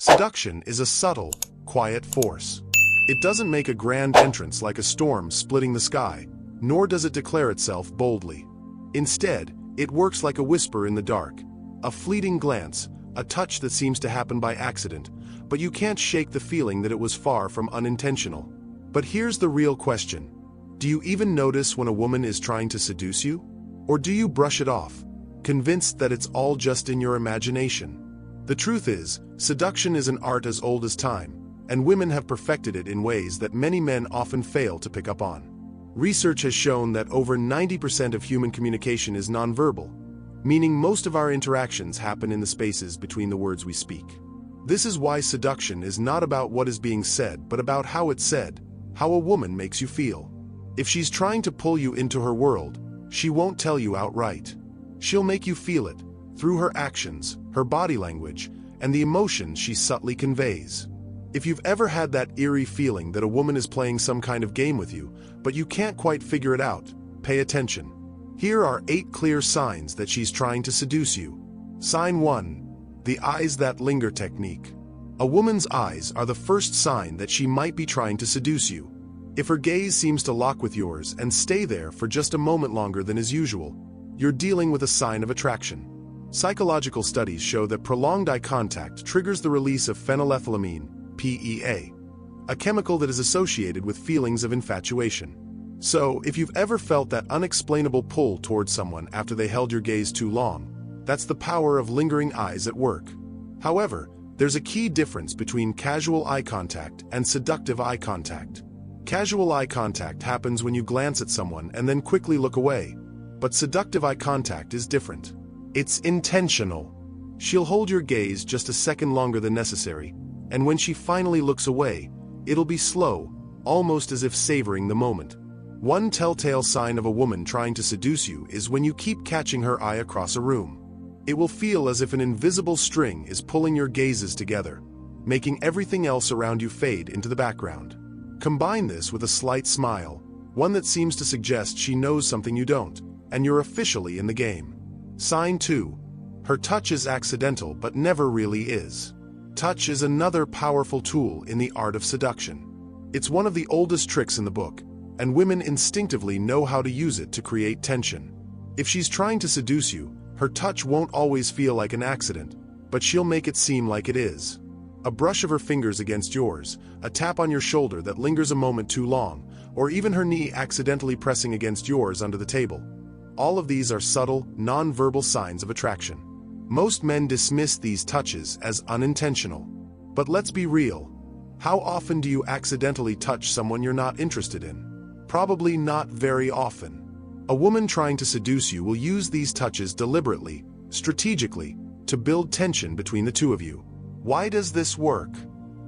Seduction is a subtle, quiet force. It doesn't make a grand entrance like a storm splitting the sky, nor does it declare itself boldly. Instead, it works like a whisper in the dark, a fleeting glance, a touch that seems to happen by accident, but you can't shake the feeling that it was far from unintentional. But here's the real question. Do you even notice when a woman is trying to seduce you? Or do you brush it off, convinced that it's all just in your imagination? The truth is, seduction is an art as old as time, and women have perfected it in ways that many men often fail to pick up on. Research has shown that over 90% of human communication is nonverbal, meaning most of our interactions happen in the spaces between the words we speak. This is why seduction is not about what is being said, but about how it's said, how a woman makes you feel. If she's trying to pull you into her world, she won't tell you outright. She'll make you feel it, through her actions, her body language, and the emotions she subtly conveys. If you've ever had that eerie feeling that a woman is playing some kind of game with you, but you can't quite figure it out, pay attention. Here are 8 clear signs that she's trying to seduce you. Sign 1. The eyes that linger technique. A woman's eyes are the first sign that she might be trying to seduce you. If her gaze seems to lock with yours and stay there for just a moment longer than is usual, you're dealing with a sign of attraction. Psychological studies show that prolonged eye contact triggers the release of phenylethylamine, PEA, a chemical that is associated with feelings of infatuation. So, if you've ever felt that unexplainable pull towards someone after they held your gaze too long, that's the power of lingering eyes at work. However, there's a key difference between casual eye contact and seductive eye contact. Casual eye contact happens when you glance at someone and then quickly look away, but seductive eye contact is different. It's intentional. She'll hold your gaze just a second longer than necessary, and when she finally looks away, it'll be slow, almost as if savoring the moment. One telltale sign of a woman trying to seduce you is when you keep catching her eye across a room. It will feel as if an invisible string is pulling your gazes together, making everything else around you fade into the background. Combine this with a slight smile, one that seems to suggest she knows something you don't, and you're officially in the game. Sign 2. Her touch is accidental but never really is. Touch is another powerful tool in the art of seduction. It's one of the oldest tricks in the book, and women instinctively know how to use it to create tension. If she's trying to seduce you, her touch won't always feel like an accident, but she'll make it seem like it is. A brush of her fingers against yours, a tap on your shoulder that lingers a moment too long, or even her knee accidentally pressing against yours under the table. All of these are subtle, non-verbal signs of attraction. Most men dismiss these touches as unintentional. But let's be real. How often do you accidentally touch someone you're not interested in? Probably not very often. A woman trying to seduce you will use these touches deliberately, strategically, to build tension between the two of you. Why does this work?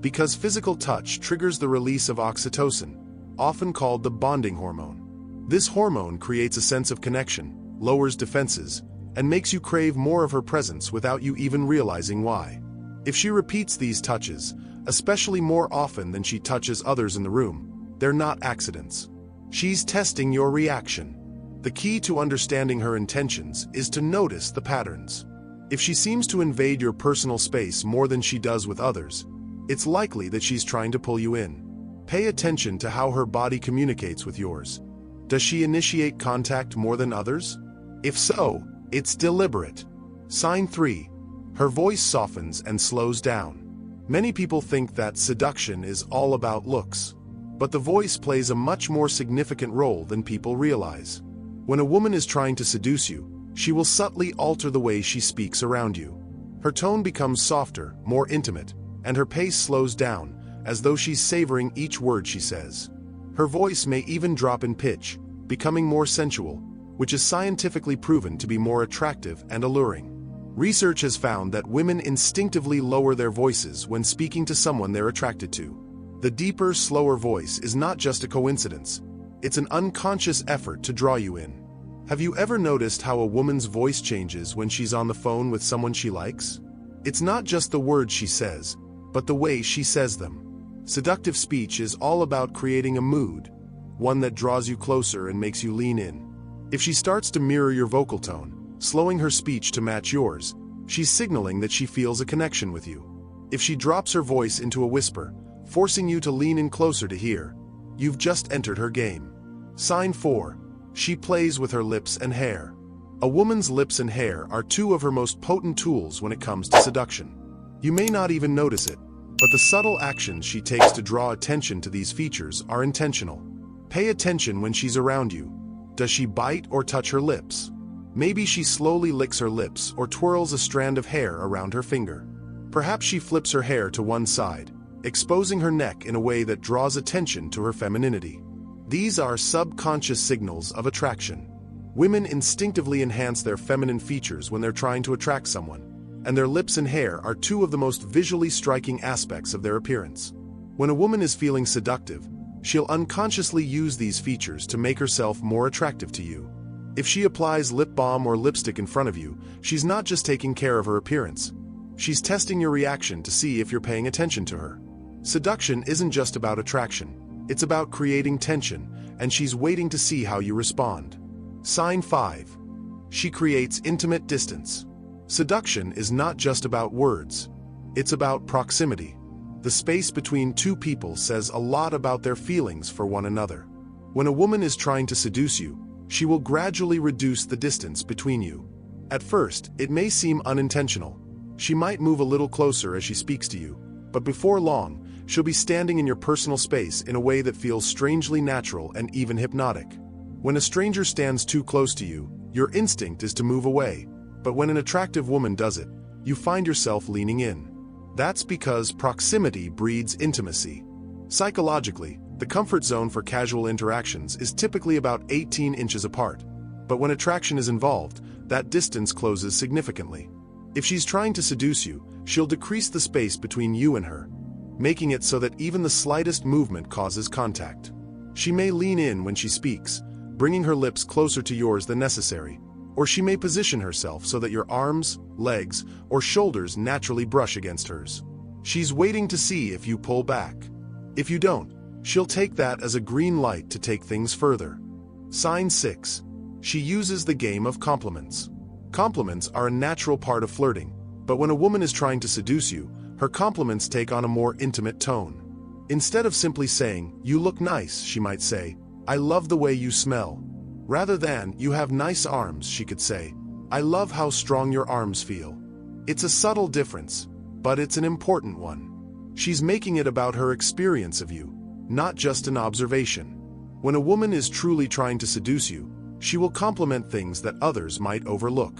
Because physical touch triggers the release of oxytocin, often called the bonding hormone. This hormone creates a sense of connection, lowers defenses, and makes you crave more of her presence without you even realizing why. If she repeats these touches, especially more often than she touches others in the room, they're not accidents. She's testing your reaction. The key to understanding her intentions is to notice the patterns. If she seems to invade your personal space more than she does with others, it's likely that she's trying to pull you in. Pay attention to how her body communicates with yours. Does she initiate contact more than others? If so, it's deliberate. Sign 3. Her voice softens and slows down. Many people think that seduction is all about looks, but the voice plays a much more significant role than people realize. When a woman is trying to seduce you, she will subtly alter the way she speaks around you. Her tone becomes softer, more intimate, and her pace slows down, as though she's savoring each word she says. Her voice may even drop in pitch, becoming more sensual, which is scientifically proven to be more attractive and alluring. Research has found that women instinctively lower their voices when speaking to someone they're attracted to. The deeper, slower voice is not just a coincidence. It's an unconscious effort to draw you in. Have you ever noticed how a woman's voice changes when she's on the phone with someone she likes? It's not just the words she says, but the way she says them. Seductive speech is all about creating a mood, one that draws you closer and makes you lean in. If she starts to mirror your vocal tone, slowing her speech to match yours, she's signaling that she feels a connection with you. If she drops her voice into a whisper, forcing you to lean in closer to hear, you've just entered her game. Sign 4. She plays with her lips and hair. A woman's lips and hair are two of her most potent tools when it comes to seduction. You may not even notice it, but the subtle actions she takes to draw attention to these features are intentional. Pay attention when she's around you. Does she bite or touch her lips? Maybe she slowly licks her lips or twirls a strand of hair around her finger. Perhaps she flips her hair to one side, exposing her neck in a way that draws attention to her femininity. These are subconscious signals of attraction. Women instinctively enhance their feminine features when they're trying to attract someone, and their lips and hair are two of the most visually striking aspects of their appearance. When a woman is feeling seductive, she'll unconsciously use these features to make herself more attractive to you. If she applies lip balm or lipstick in front of you, she's not just taking care of her appearance. She's testing your reaction to see if you're paying attention to her. Seduction isn't just about attraction. It's about creating tension, and she's waiting to see how you respond. Sign 5. She creates intimate distance. Seduction is not just about words. It's about proximity. The space between two people says a lot about their feelings for one another. When a woman is trying to seduce you, she will gradually reduce the distance between you. At first, it may seem unintentional. She might move a little closer as she speaks to you, but before long, she'll be standing in your personal space in a way that feels strangely natural and even hypnotic. When a stranger stands too close to you, your instinct is to move away, but when an attractive woman does it, you find yourself leaning in. That's because proximity breeds intimacy. Psychologically, the comfort zone for casual interactions is typically about 18 inches apart, but when attraction is involved, that distance closes significantly. If she's trying to seduce you, she'll decrease the space between you and her, making it so that even the slightest movement causes contact. She may lean in when she speaks, bringing her lips closer to yours than necessary, or she may position herself so that your arms, legs, or shoulders naturally brush against hers. She's waiting to see if you pull back. If you don't, she'll take that as a green light to take things further. Sign 6. She uses the game of compliments. Compliments are a natural part of flirting, but when a woman is trying to seduce you, her compliments take on a more intimate tone. Instead of simply saying, "You look nice," she might say, "I love the way you smell." Rather than, "You have nice arms," she could say, "I love how strong your arms feel." It's a subtle difference, but it's an important one. She's making it about her experience of you, not just an observation. When a woman is truly trying to seduce you, she will compliment things that others might overlook.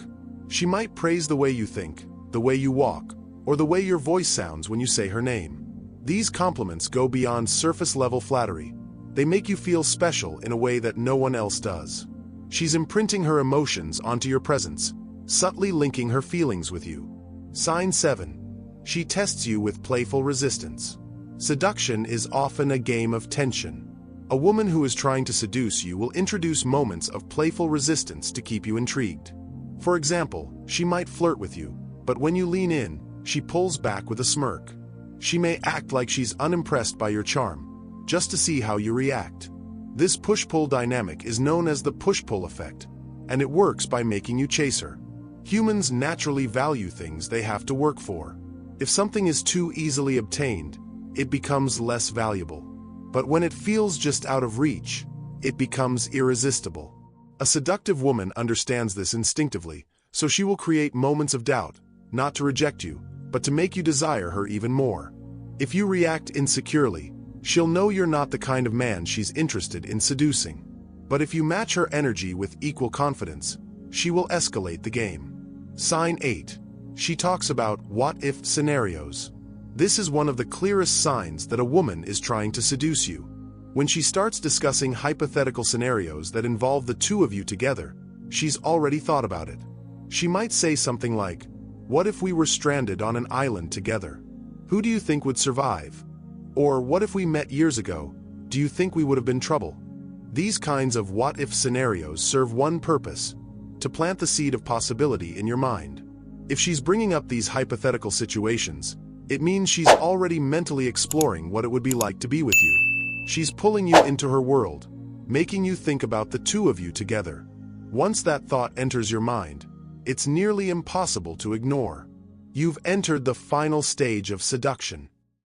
She might praise the way you think, the way you walk, or the way your voice sounds when you say her name. These compliments go beyond surface-level flattery. They make you feel special in a way that no one else does. She's imprinting her emotions onto your presence, subtly linking her feelings with you. Sign 7. She tests you with playful resistance. Seduction is often a game of tension. A woman who is trying to seduce you will introduce moments of playful resistance to keep you intrigued. For example, she might flirt with you, but when you lean in, she pulls back with a smirk. She may act like she's unimpressed by your charm, just to see how you react. This push-pull dynamic is known as the push-pull effect, and it works by making you chase her. Humans naturally value things they have to work for. If something is too easily obtained, it becomes less valuable. But when it feels just out of reach, it becomes irresistible. A seductive woman understands this instinctively, so she will create moments of doubt, not to reject you, but to make you desire her even more. If you react insecurely, she'll know you're not the kind of man she's interested in seducing. But if you match her energy with equal confidence, she will escalate the game. Sign 8. She talks about what-if scenarios. This is one of the clearest signs that a woman is trying to seduce you. When she starts discussing hypothetical scenarios that involve the two of you together, she's already thought about it. She might say something like, "What if we were stranded on an island together? Who do you think would survive?" Or, "What if we met years ago? Do you think we would have been trouble?" These kinds of what-if scenarios serve one purpose: to plant the seed of possibility in your mind. If she's bringing up these hypothetical situations, it means she's already mentally exploring what it would be like to be with you. She's pulling you into her world, making you think about the two of you together. Once that thought enters your mind, it's nearly impossible to ignore. You've entered the final stage of seduction.